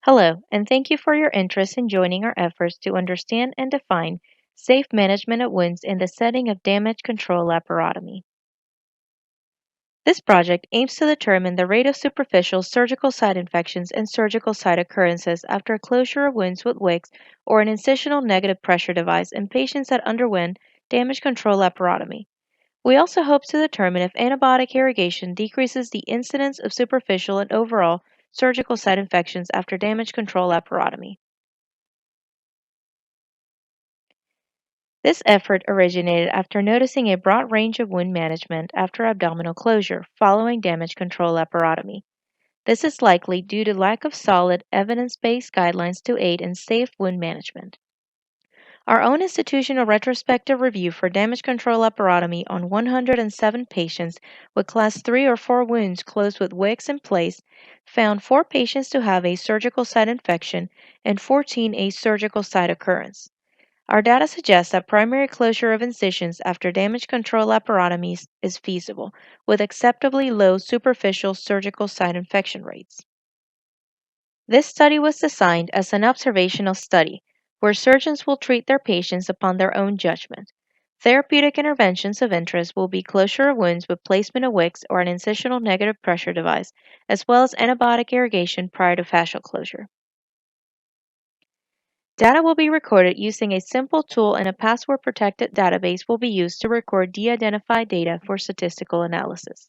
Hello, and thank you for your interest in joining our efforts to understand and define safe management of wounds in the setting of damage control laparotomy. This project aims to determine the rate of superficial surgical site infections and surgical site occurrences after closure of wounds with wicks or an incisional negative pressure device in patients that underwent damage control laparotomy. We also hope to determine if antibiotic irrigation decreases the incidence of superficial and overall surgical site infections after damage control laparotomy. This effort originated after noticing a broad range of wound management after abdominal closure following damage control laparotomy. This is likely due to lack of solid, evidence-based guidelines to aid in safe wound management. Our own institutional retrospective review for damage control laparotomy on 107 patients with class 3 or 4 wounds closed with wicks in place found 4 patients to have a surgical site infection and 14 a surgical site occurrence. Our data suggests that primary closure of incisions after damage control laparotomies is feasible, with acceptably low superficial surgical site infection rates. This study was designed as an observational study, where surgeons will treat their patients upon their own judgment. Therapeutic interventions of interest will be closure of wounds with placement of wicks or an incisional negative pressure device, as well as antibiotic irrigation prior to fascial closure. Data will be recorded using a simple tool, and a password-protected database will be used to record de-identified data for statistical analysis.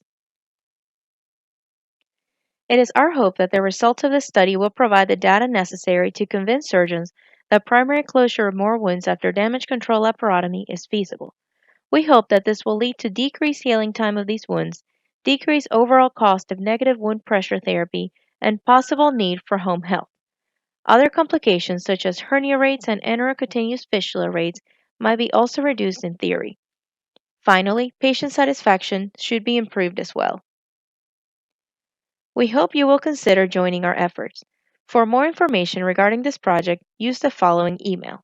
It is our hope that the results of this study will provide the data necessary to convince surgeons that primary closure of more wounds after damage control laparotomy is feasible. We hope that this will lead to decreased healing time of these wounds, decreased overall cost of negative wound pressure therapy, and possible need for home health. Other complications such as hernia rates and enterocutaneous fistula rates might be also reduced in theory. Finally, patient satisfaction should be improved as well. We hope you will consider joining our efforts. For more information regarding this project, use the following email.